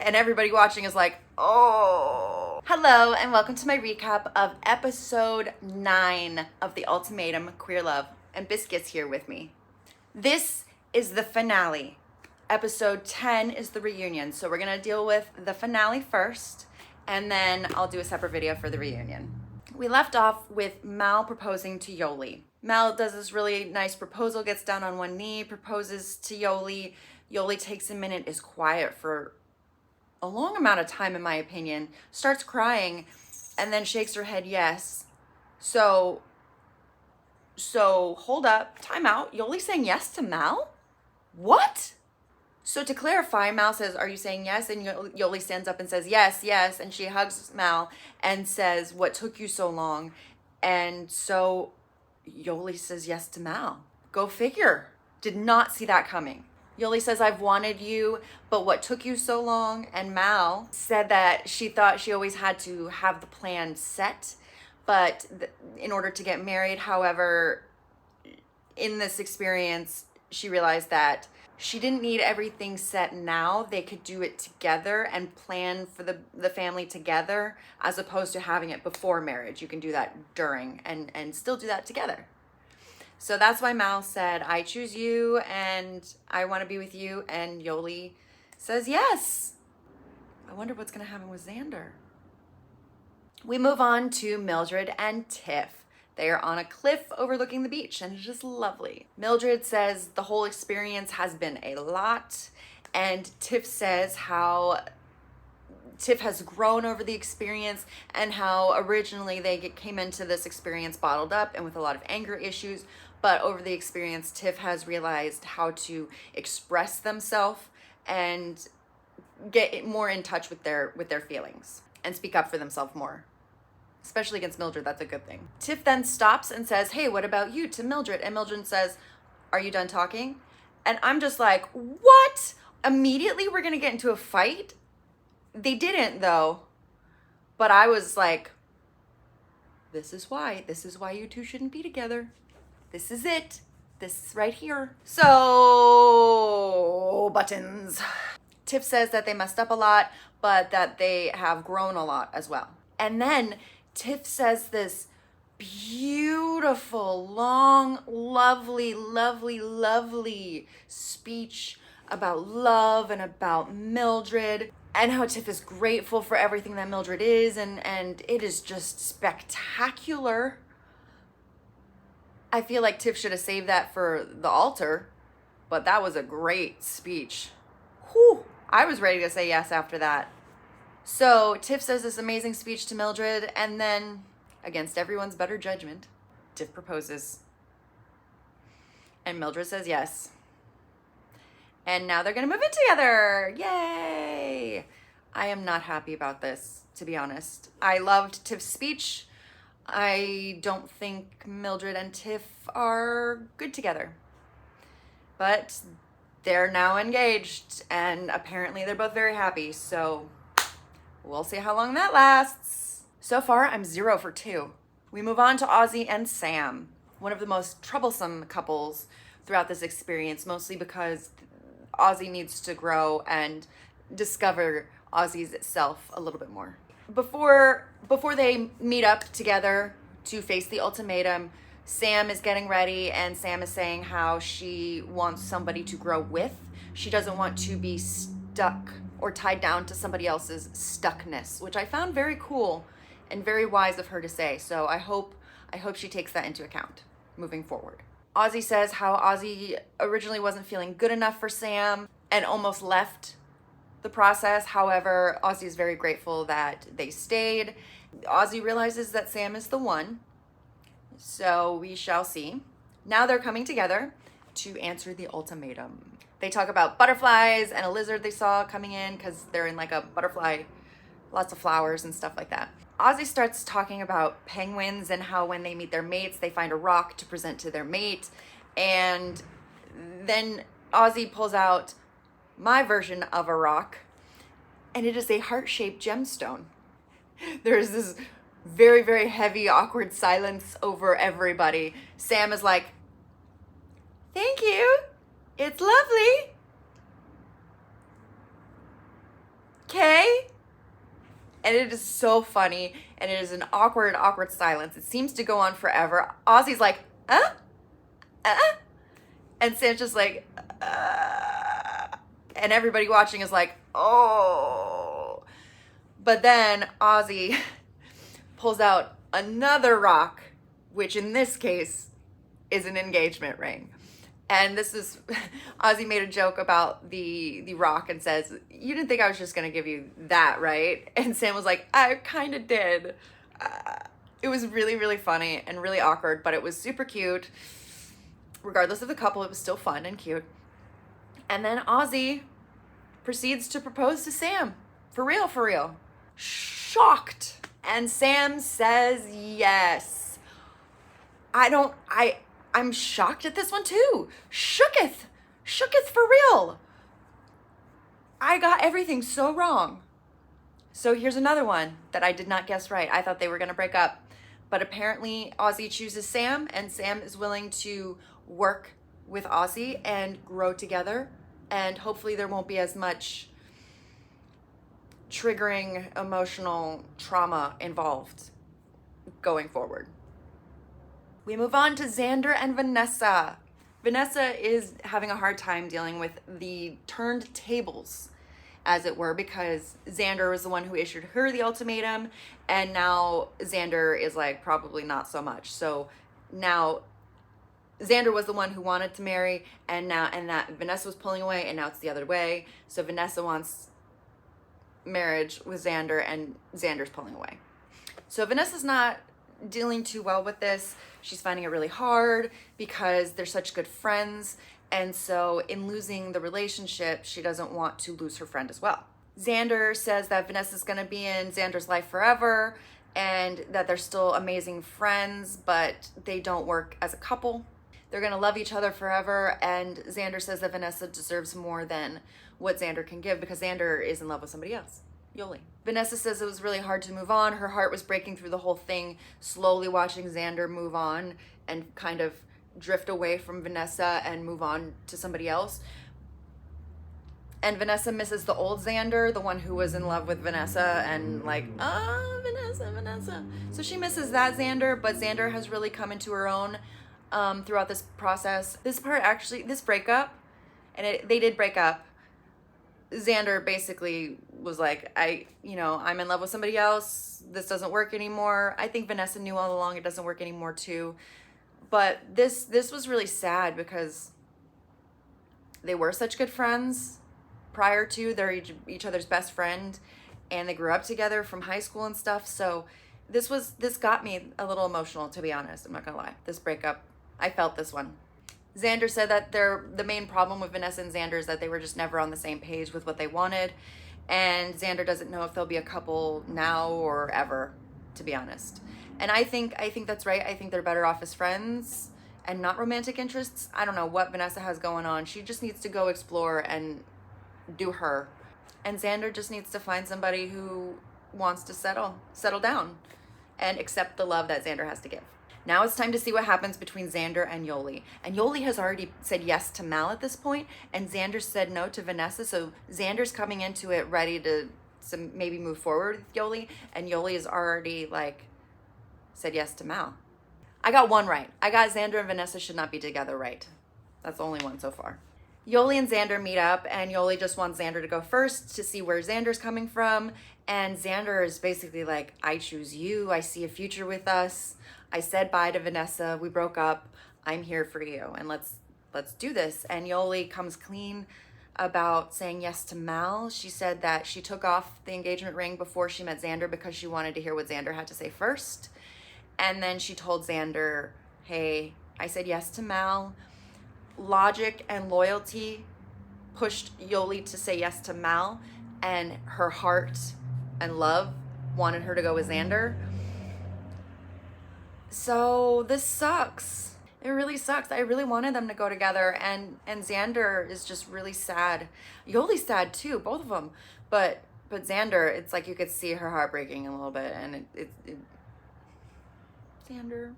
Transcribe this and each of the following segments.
and everybody watching is like, oh. Hello, and welcome to my recap of episode 9 of the Ultimatum Queer Love, and Biscuit's here with me. This is the finale. Episode 10 is the reunion, so we're gonna deal with the finale first, and then I'll do a separate video for the reunion. We left off with Mal proposing to Yoly. Mal does this really nice proposal, gets down on one knee, proposes to Yoly. Yoly takes a minute, is quiet for a long amount of time, in my opinion, starts crying, and then shakes her head yes. So hold up, time out. Yoly's saying yes to Mal? What? So to clarify, Mal says, are you saying yes? And Yoly stands up and says, yes, yes. And she hugs Mal and says, what took you so long? And so Yoly says yes to Mal. Go figure. Did not see that coming. Yoly says, I've wanted you, but what took you so long? And Mal said that she thought she always had to have the plan set, but in order to get married, however, in this experience, she realized that she didn't need everything set now. They could do it together and plan for the family together, as opposed to having it before marriage. You can do that during and still do that together. So that's why Mal said, I choose you and I want to be with you. And Yoly says yes. I wonder what's going to happen with Xander. We move on to Mildred and Tiff. They are on a cliff overlooking the beach, and it's just lovely. Mildred says the whole experience has been a lot, and Tiff says how Tiff has grown over the experience and how originally they came into this experience bottled up and with a lot of anger issues, but over the experience, Tiff has realized how to express themselves and get more in touch with their feelings and speak up for themselves more. Especially against Mildred, that's a good thing. Tiff then stops and says, hey, what about you, to Mildred? And Mildred says, are you done talking? And I'm just like, what? Immediately we're gonna get into a fight? They didn't though. But I was like, this is why you two shouldn't be together. This is it. This is right here. So, buttons. Tiff says that they messed up a lot, but that they have grown a lot as well. And then Tiff says this beautiful, long, lovely, lovely, lovely speech about love and about Mildred and how Tiff is grateful for everything that Mildred is, and it is just spectacular. I feel like Tiff should have saved that for the altar, but that was a great speech. Whew, I was ready to say yes after that. So Tiff says this amazing speech to Mildred, and then, against everyone's better judgment, Tiff proposes. And Mildred says yes. And now they're gonna move in together. Yay! I am not happy about this, to be honest. I loved Tiff's speech. I don't think Mildred and Tiff are good together. But they're now engaged, and apparently they're both very happy, so we'll see how long that lasts. So far, I'm 0 for 2. We move on to Aussie and Sam, one of the most troublesome couples throughout this experience, mostly because Aussie needs to grow and discover Aussie's self a little bit more. Before they meet up together to face the ultimatum, Sam is getting ready, and Sam is saying how she wants somebody to grow with. She doesn't want to be stuck or tied down to somebody else's stuckness, which I found very cool and very wise of her to say. So I hope she takes that into account moving forward. Aussie says how Aussie originally wasn't feeling good enough for Sam and almost left the process. However, Aussie is very grateful that they stayed. Aussie realizes that Sam is the one, so we shall see. Now they're coming together to answer the ultimatum. They talk about butterflies and a lizard they saw coming in because they're in like a butterfly, lots of flowers and stuff like that. Aussie starts talking about penguins and how when they meet their mates, they find a rock to present to their mate. And then Aussie pulls out my version of a rock, and it is a heart-shaped gemstone. There's this very, very heavy, awkward silence over everybody. Sam is like, thank you. It's lovely. okay? And it is so funny, and it is an awkward silence. It seems to go on forever. Ozzy's like, and Sam's just like, and everybody watching is like, oh. But then Ozzy pulls out another rock, which in this case is an engagement ring. And this is, Ozzy made a joke about the rock and says, you didn't think I was just going to give you that, right? And Sam was like, I kind of did. It was really, really funny and really awkward, but it was super cute. Regardless of the couple, it was still fun and cute. And then Ozzy proceeds to propose to Sam. For real, for real. Shocked. And Sam says yes. I'm shocked at this one too. Shooketh for real. I got everything so wrong. So here's another one that I did not guess right. I thought they were gonna break up. But apparently Ozzy chooses Sam, and Sam is willing to work with Ozzy and grow together. And hopefully there won't be as much triggering emotional trauma involved going forward. We move on to Xander and Vanessa. Vanessa is having a hard time dealing with the turned tables, as it were, because Xander was the one who issued her the ultimatum, and now Xander is like, probably not so much. So now Xander was the one who wanted to marry, and that Vanessa was pulling away, and now it's the other way. So Vanessa wants marriage with Xander, and Xander's pulling away. So Vanessa's not dealing too well with this. She's finding it really hard because they're such good friends, and so in losing the relationship, she doesn't want to lose her friend as well. Xander says that Vanessa's going to be in Xander's life forever, and that they're still amazing friends, but they don't work as a couple. They're going to love each other forever, and Xander says that Vanessa deserves more than what Xander can give because Xander is in love with somebody else, Yoly. Vanessa says it was really hard to move on. Her heart was breaking through the whole thing, slowly watching Xander move on and kind of drift away from Vanessa and move on to somebody else. And Vanessa misses the old Xander, the one who was in love with Vanessa and like, Vanessa. So she misses that Xander, but Xander has really come into her own throughout this process. This breakup, and they did break up. Xander basically was like, I'm in love with somebody else. This doesn't work anymore. I think Vanessa knew all along it doesn't work anymore too. But this was really sad because they were such good friends prior to. They're each other's best friend, and they grew up together from high school and stuff. So this got me a little emotional, to be honest. I'm not gonna lie. This breakup, I felt this one. Xander said that the main problem with Vanessa and Xander is that they were just never on the same page with what they wanted. And Xander doesn't know if they'll be a couple now or ever, to be honest. And I think that's right. I think they're better off as friends and not romantic interests. I don't know what Vanessa has going on. She just needs to go explore and do her. And Xander just needs to find somebody who wants to settle down and accept the love that Xander has to give. Now it's time to see what happens between Xander and Yoly. And Yoly has already said yes to Mal at this point, and Xander said no to Vanessa. So Xander's coming into it ready to maybe move forward with Yoly, and Yoly has already said yes to Mal. I got one right. I got Xander and Vanessa should not be together right. That's the only one so far. Yoly and Xander meet up, and Yoly just wants Xander to go first to see where Xander's coming from. And Xander is basically like, I choose you. I see a future with us. I said bye to Vanessa. We broke up. I'm here for you, and let's do this. And Yoly comes clean about saying yes to Mal. She said that she took off the engagement ring before she met Xander because she wanted to hear what Xander had to say first. And then she told Xander, hey, I said yes to Mal. Logic and loyalty pushed Yoly to say yes to Mal, and her heart and love wanted her to go with Xander. So this sucks. It really sucks. I really wanted them to go together, and Xander is just really sad. Yoly's sad too, both of them. But Xander, it's like you could see her heart breaking a little bit, and it Xander,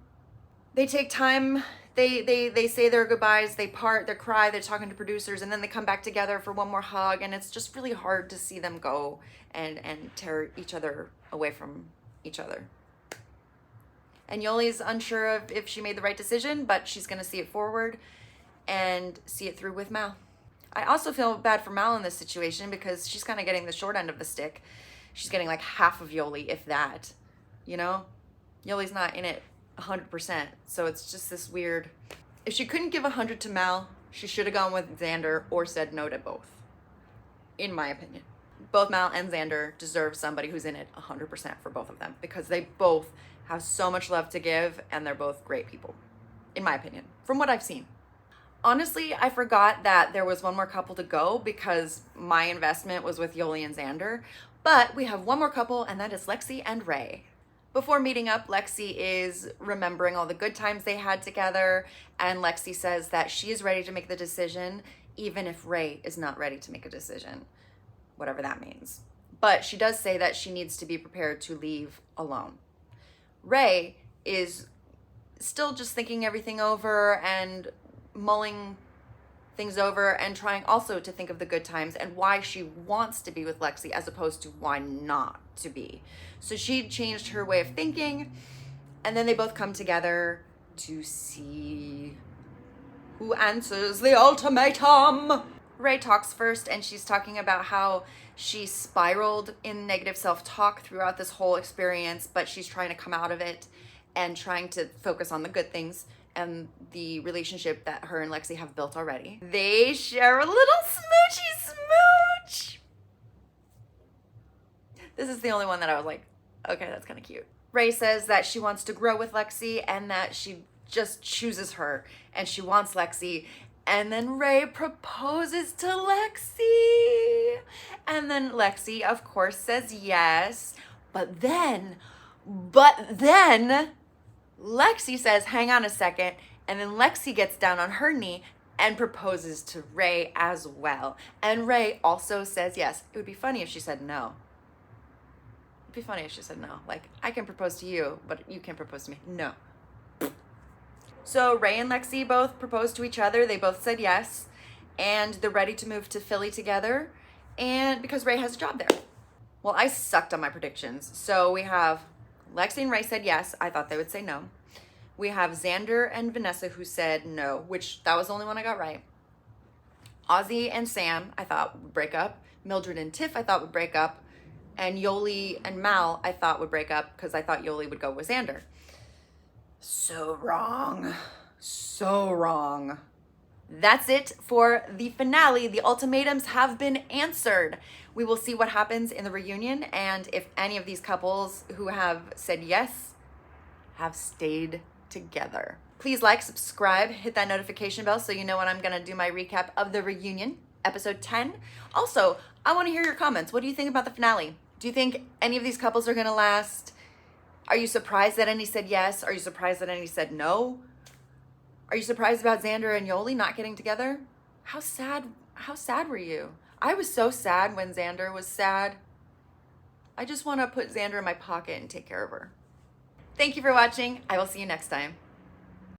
They take time, they say their goodbyes, they part, they cry, they're talking to producers, and then they come back together for one more hug, and it's just really hard to see them go and tear each other away from each other. And Yoly's unsure of if she made the right decision, but she's gonna see it forward and see it through with Mal. I also feel bad for Mal in this situation because she's kind of getting the short end of the stick. She's getting like half of Yoly, if that, you know? Yoly's not in it 100%, so it's just this weird. If she couldn't give 100 to Mal, she should have gone with Xander or said no to both, in my opinion. Both Mal and Xander deserve somebody who's in it 100% for both of them because they both have so much love to give and they're both great people, in my opinion, from what I've seen. Honestly, I forgot that there was one more couple to go because my investment was with Yoly and Xander, but we have one more couple, and that is Lexi and Rae. Before meeting up, Lexi is remembering all the good times they had together, and Lexi says that she is ready to make the decision, even if Rae is not ready to make a decision, whatever that means. But she does say that she needs to be prepared to leave alone. Rae is still just thinking everything over and mulling things over and trying also to think of the good times and why she wants to be with Lexi as opposed to why not to be. So she changed her way of thinking, and then they both come together to see who answers the ultimatum. Rae talks first, and she's talking about how she spiraled in negative self-talk throughout this whole experience, but she's trying to come out of it and trying to focus on the good things and the relationship that her and Lexi have built already. They share a little smoochy smooch. This is the only one that I was like, okay, that's kind of cute. Rae says that she wants to grow with Lexi and that she just chooses her and she wants Lexi. And then Rae proposes to Lexi. And then Lexi, of course, says yes. But then Lexi says, hang on a second, and then Lexi gets down on her knee and proposes to Rae as well. And Rae also says yes. It would be funny if she said no. It'd be funny if she said no. Like, I can propose to you, but you can't propose to me. No. So Rae and Lexi both proposed to each other. They both said yes, and they're ready to move to Philly together, and because Rae has a job there. Well, I sucked on my predictions. So we have Lexi and Rae said yes. I thought they would say no. We have Xander and Vanessa who said no, which that was the only one I got right. Aussie and Sam, I thought would break up. Mildred and Tiff, I thought would break up. And Yoly and Mal, I thought would break up because I thought Yoly would go with Xander. So wrong. So wrong. That's it for the finale. The ultimatums have been answered. We will see what happens in the reunion and if any of these couples who have said yes have stayed together. Please like, subscribe, hit that notification bell so you know when I'm gonna do my recap of the reunion, episode 10. Also, I wanna hear your comments. What do you think about the finale? Do you think any of these couples are gonna last? Are you surprised that any said yes? Are you surprised that any said no? Are you surprised about Xander and Yoly not getting together? How sad were you? I was so sad when Xander was sad. I just want to put Xander in my pocket and take care of her. Thank you for watching. I will see you next time.